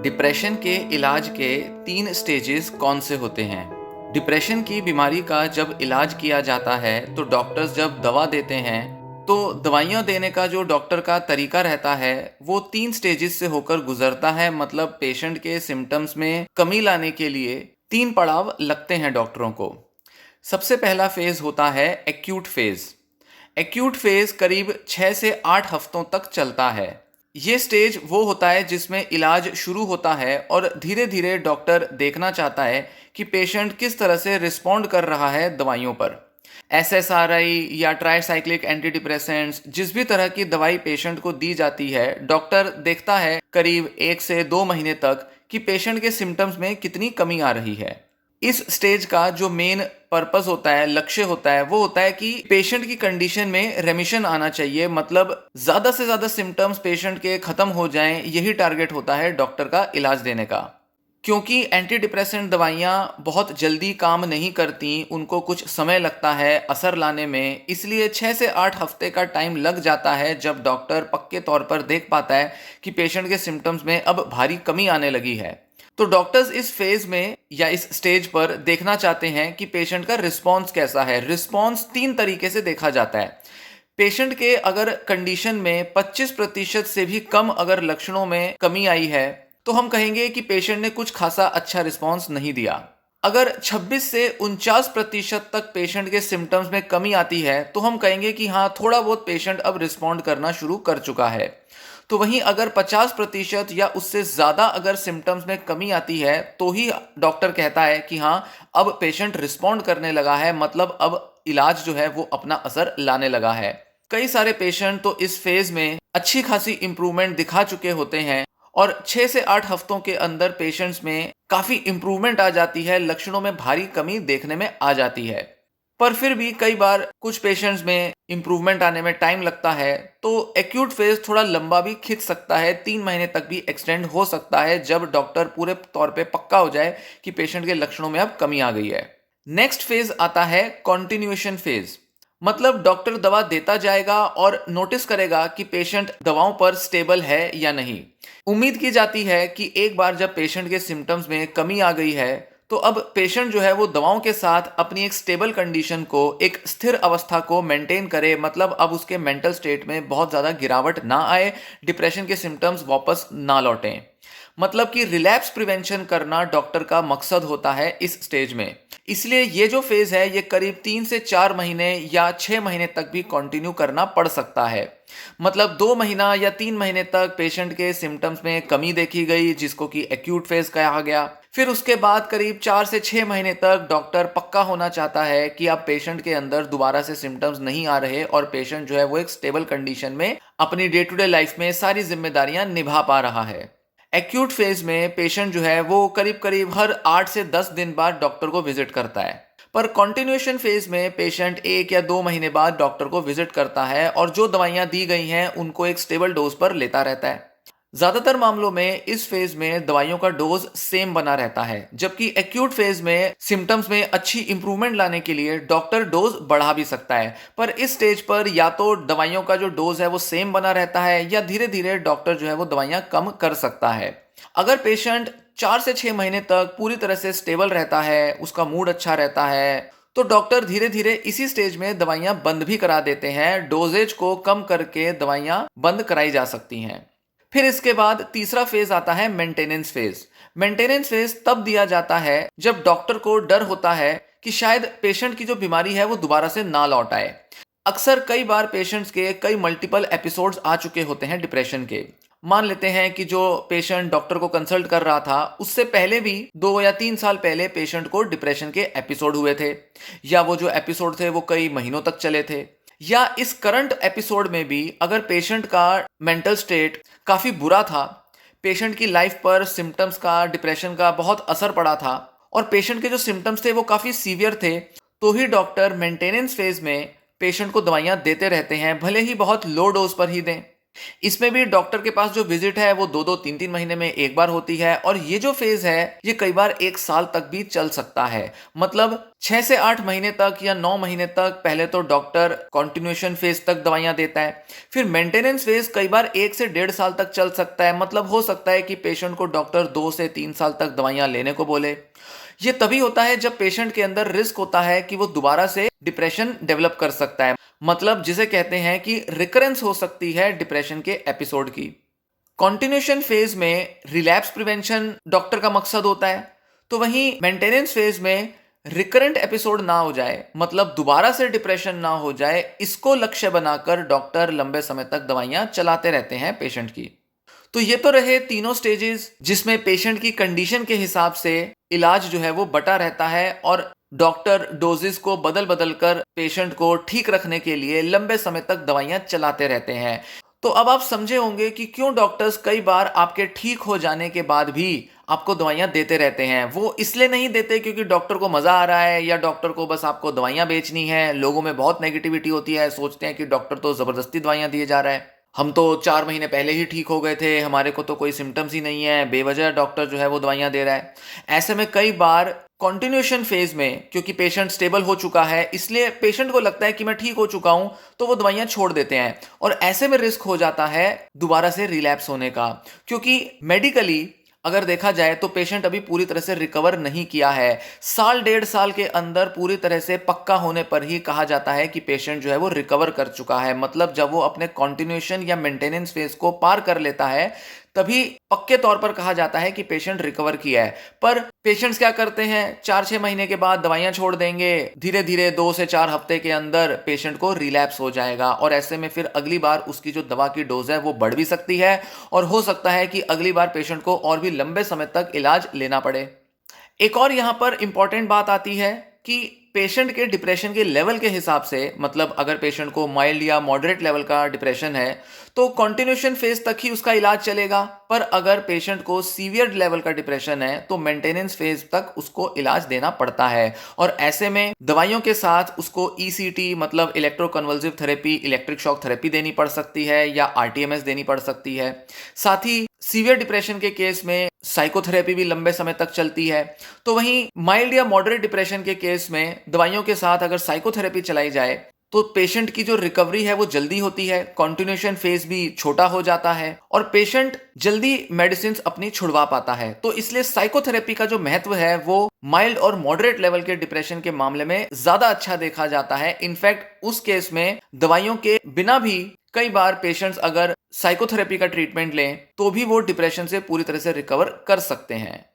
Depression के इलाज के 3 स्टेजेस कौन से होते हैं? डिप्रेशन की बीमारी का जब इलाज किया जाता है तो डॉक्टर्स जब दवा देते हैं तो दवाइयाँ देने का जो डॉक्टर का तरीका रहता है वो 3 स्टेजेस से होकर गुजरता है। मतलब पेशेंट के सिम्टम्स में कमी लाने के लिए 3 पड़ाव लगते हैं डॉक्टरों को। सबसे पहला फेज होता है एक्यूट फेज। एक्यूट फेज करीब 6 से 8 हफ्तों तक चलता है। ये स्टेज वो होता है जिसमें इलाज शुरू होता है और धीरे धीरे डॉक्टर देखना चाहता है कि पेशेंट किस तरह से रिस्पॉन्ड कर रहा है दवाइयों पर। एसएसआरआई या ट्राइसाइक्लिक एंटीडिप्रेसेंट्स जिस भी तरह की दवाई पेशेंट को दी जाती है, डॉक्टर देखता है करीब 1 से 2 महीने तक कि पेशेंट के सिम्टम्स में कितनी कमी आ रही है। इस स्टेज का जो मेन पर्पस होता है, लक्ष्य होता है, वो होता है कि पेशेंट की कंडीशन में रेमिशन आना चाहिए। मतलब ज्यादा से ज्यादा सिम्टम्स पेशेंट के खत्म हो जाएं, यही टारगेट होता है डॉक्टर का इलाज देने का। क्योंकि एंटी डिप्रेसेंट दवाइयाँ बहुत जल्दी काम नहीं करती, उनको कुछ समय लगता है असर लाने में, इसलिए 6 से 8 हफ्ते का टाइम लग जाता है जब डॉक्टर पक्के तौर पर देख पाता है कि पेशेंट के सिम्टम्स में अब भारी कमी आने लगी है। तो डॉक्टर्स इस फेज में या इस स्टेज पर देखना चाहते हैं कि पेशेंट का रिस्पॉन्स कैसा है। रिस्पॉन्स 3 तरीके से देखा जाता है। पेशेंट के अगर कंडीशन में 25% से भी कम अगर लक्षणों में कमी आई है तो हम कहेंगे कि पेशेंट ने कुछ खासा अच्छा रिस्पॉन्स नहीं दिया। अगर 26 से 49% तक पेशेंट के सिम्टम्स में कमी आती है तो हम कहेंगे कि हाँ, थोड़ा बहुत पेशेंट अब रिस्पॉन्ड करना शुरू कर चुका है। तो वहीं अगर 50% या उससे ज़्यादा अगर सिम्टम्स में कमी आती है तो ही डॉक्टर कहता है कि हाँ, अब पेशेंट रिस्पॉन्ड करने लगा है, मतलब अब इलाज जो है वो अपना असर लाने लगा है। कई सारे पेशेंट तो इस फेज में अच्छी खासी इंप्रूवमेंट दिखा चुके होते हैं और 6 से 8 हफ्तों के अंदर पेशेंट्स में काफ़ी इंप्रूवमेंट आ जाती है, लक्षणों में भारी कमी देखने में आ जाती है। पर फिर भी कई बार कुछ पेशेंट्स में इंप्रूवमेंट आने में टाइम लगता है, तो एक्यूट फेज थोड़ा लंबा भी खिंच सकता है, 3 महीने तक भी एक्सटेंड हो सकता है जब डॉक्टर पूरे तौर पे पक्का हो जाए कि पेशेंट के लक्षणों में अब कमी आ गई है। नेक्स्ट फेज आता है कॉन्टिन्यूएशन फेज। मतलब डॉक्टर दवा देता जाएगा और नोटिस करेगा कि पेशेंट दवाओं पर स्टेबल है या नहीं। उम्मीद की जाती है कि एक बार जब पेशेंट के सिम्टम्स में कमी आ गई है तो अब पेशेंट जो है वो दवाओं के साथ अपनी एक स्टेबल कंडीशन को, एक स्थिर अवस्था को मेंटेन करे। मतलब अब उसके मेंटल स्टेट में बहुत ज़्यादा गिरावट ना आए, डिप्रेशन के सिम्टम्स वापस ना लौटें। मतलब कि रिलैप्स प्रिवेंशन करना डॉक्टर का मकसद होता है इस स्टेज में। इसलिए ये जो फेज है ये करीब 3 से 4 महीने या 6 महीने तक भी कंटिन्यू करना पड़ सकता है। मतलब 2 महीना या 3 महीने तक पेशेंट के सिम्टम्स में कमी देखी गई, जिसको कि एक्यूट फेज कहा गया। फिर उसके बाद करीब 4 से 6 महीने तक डॉक्टर पक्का होना चाहता है कि अब पेशेंट के अंदर दोबारा से सिम्टम्स नहीं आ रहे और पेशेंट जो है वो एक स्टेबल कंडीशन में अपनी डे टू डे लाइफ में सारी जिम्मेदारियां निभा पा रहा है। एक्यूट फेज में पेशेंट जो है वो करीब करीब हर 8 से 10 दिन बाद डॉक्टर को विजिट करता है। पर कॉन्टिन्यूएशन फेज में पेशेंट 1 या 2 महीने बाद डॉक्टर को विजिट करता है और जो दवाइयां दी गई हैं उनको एक स्टेबल डोज पर लेता रहता है। ज्यादातर मामलों में इस फेज में दवाइयों का डोज सेम बना रहता है, जबकि एक्यूट फेज में सिम्टम्स में अच्छी इंप्रूवमेंट लाने के लिए डॉक्टर डोज बढ़ा भी सकता है। पर इस स्टेज पर या तो दवाइयों का जो डोज है वो सेम बना रहता है या धीरे धीरे डॉक्टर जो है वो दवाइयां कम कर सकता है। अगर पेशेंट 4 से 6 महीने तक पूरी तरह से स्टेबल रहता है, उसका मूड अच्छा रहता है, तो डॉक्टर धीरे धीरे इसी स्टेज में दवाइयां बंद भी करा देते हैं। डोजेज को कम करके दवाइयां बंद कराई जा सकती हैं। फिर इसके बाद तीसरा फेज आता है मेंटेनेंस फेज। मेंटेनेंस फेज तब दिया जाता है जब डॉक्टर को डर होता है कि शायद पेशेंट की जो बीमारी है वो दोबारा से ना लौट आए। अक्सर कई बार पेशेंट्स के कई मल्टीपल एपिसोड्स आ चुके होते हैं डिप्रेशन के। मान लेते हैं कि जो पेशेंट डॉक्टर को कंसल्ट कर रहा था उससे पहले भी 2 या 3 साल पहले पेशेंट को डिप्रेशन के एपिसोड हुए थे, या वो जो एपिसोड थे वो कई महीनों तक चले थे, या इस करंट एपिसोड में भी अगर पेशेंट का मेंटल स्टेट काफ़ी बुरा था, पेशेंट की लाइफ पर सिम्टम्स का, डिप्रेशन का बहुत असर पड़ा था और पेशेंट के जो सिम्टम्स थे वो काफ़ी सीवियर थे, तो ही डॉक्टर मेंटेनेंस फेज में पेशेंट को दवाइयाँ देते रहते हैं, भले ही बहुत लो डोज पर ही दें। इसमें भी डॉक्टर के पास जो विजिट है वो 2-2 3-3 महीने में एक बार होती है और ये जो फेज है ये कई बार 1 साल तक भी चल सकता है। मतलब 6 से 8 महीने तक या 9 महीने तक पहले तो डॉक्टर कॉन्टिन्यूएशन फेज तक दवाइयां देता है, फिर मेंटेनेंस फेज कई बार 1 से 1.5 साल तक चल सकता है। मतलब हो सकता है कि पेशेंट को डॉक्टर 2 से 3 साल तक दवाइयां लेने को बोले। ये तभी होता है जब पेशेंट के अंदर रिस्क होता है कि वो दोबारा से डिप्रेशन डेवलप कर सकता है, मतलब जिसे कहते हैं कि रिकरेंस हो सकती है डिप्रेशन के एपिसोड की। कॉन्टिन्यूएशन फेज में रिलैप्स प्रिवेंशन डॉक्टर का मकसद होता है, तो वहीं मेंटेनेंस फेज में रिकरेंट एपिसोड ना हो जाए, मतलब दोबारा से डिप्रेशन ना हो जाए, इसको लक्ष्य बनाकर डॉक्टर लंबे समय तक दवाइयां चलाते रहते हैं पेशेंट की। तो ये तो रहे तीनों स्टेजेस जिसमें पेशेंट की कंडीशन के हिसाब से इलाज जो है वो बटा रहता है और डॉक्टर डोजेस को बदल बदल कर पेशेंट को ठीक रखने के लिए लंबे समय तक दवाइयां चलाते रहते हैं। तो अब आप समझे होंगे कि क्यों डॉक्टर्स कई बार आपके ठीक हो जाने के बाद भी आपको दवाइयां देते रहते हैं। वो इसलिए नहीं देते क्योंकि डॉक्टर को मजा आ रहा है या डॉक्टर को बस आपको दवाइयां बेचनी है। लोगों में बहुत नेगेटिविटी होती है, सोचते हैं कि डॉक्टर तो जबरदस्ती दवाइयां दिए जा रहा है, हम तो 4 महीने पहले ही ठीक हो गए थे, हमारे को तो कोई सिम्टम्स ही नहीं है, बेवजह डॉक्टर जो है वो दवाइयां दे रहा है। ऐसे में कई बार कॉन्टिन्यूएशन फेज में क्योंकि पेशेंट स्टेबल हो चुका है, इसलिए पेशेंट को लगता है कि मैं ठीक हो चुका हूं, तो वो दवाइयां छोड़ देते हैं और ऐसे में रिस्क हो जाता है दोबारा से रिलैप्स होने का। क्योंकि मेडिकली अगर देखा जाए तो पेशेंट अभी पूरी तरह से रिकवर नहीं किया है। साल 1.5 साल के अंदर पूरी तरह से पक्का होने पर ही कहा जाता है कि पेशेंट जो है वो रिकवर कर चुका है। मतलब जब वो अपने कॉन्टिन्यूएशन या मेंटेनेंस फेज को पार कर लेता है तभी पक्के तौर पर कहा जाता है कि पेशेंट रिकवर किया है। पर पेशेंट्स क्या करते हैं, 4-6 महीने के बाद दवाइयां छोड़ देंगे, धीरे धीरे 2 से 4 हफ्ते के अंदर पेशेंट को रिलैप्स हो जाएगा और ऐसे में फिर अगली बार उसकी जो दवा की डोज है वो बढ़ भी सकती है और हो सकता है कि अगली बार पेशेंट को और भी लंबे समय तक इलाज लेना पड़े। एक और यहां पर इंपॉर्टेंट बात आती है कि पेशेंट के डिप्रेशन के लेवल के हिसाब से, मतलब अगर पेशेंट को माइल्ड या मॉडरेट लेवल का डिप्रेशन है तो कॉन्टिन्यूएशन फेज तक ही उसका इलाज चलेगा। पर अगर पेशेंट को सीवियर लेवल का डिप्रेशन है तो मेंटेनेंस फेज तक उसको इलाज देना पड़ता है और ऐसे में दवाइयों के साथ उसको ईसीटी मतलब electroconvulsive therapy, electric shock therapy देनी पड़ सकती है या आरटीएमएस देनी पड़ सकती है। साथ ही सीवियर डिप्रेशन के केस में साइकोथेरेपी भी लंबे समय तक चलती है। तो वहीं माइल्ड या मॉडरेट डिप्रेशन के केस में दवाइयों के साथ अगर साइकोथेरेपी चलाई जाए तो पेशेंट की जो रिकवरी है वो जल्दी होती है, कॉन्टिन्यूएशन फेज भी छोटा हो जाता है और पेशेंट जल्दी मेडिसिन अपनी छुड़वा पाता है। तो इसलिए साइकोथेरेपी का जो महत्व है वो माइल्ड और मॉडरेट लेवल के डिप्रेशन के मामले में ज्यादा अच्छा देखा जाता है। इनफैक्ट उस केस में दवाइयों के बिना भी कई बार पेशेंट्स अगर साइकोथेरेपी का ट्रीटमेंट लें तो भी वो डिप्रेशन से पूरी तरह से रिकवर कर सकते हैं।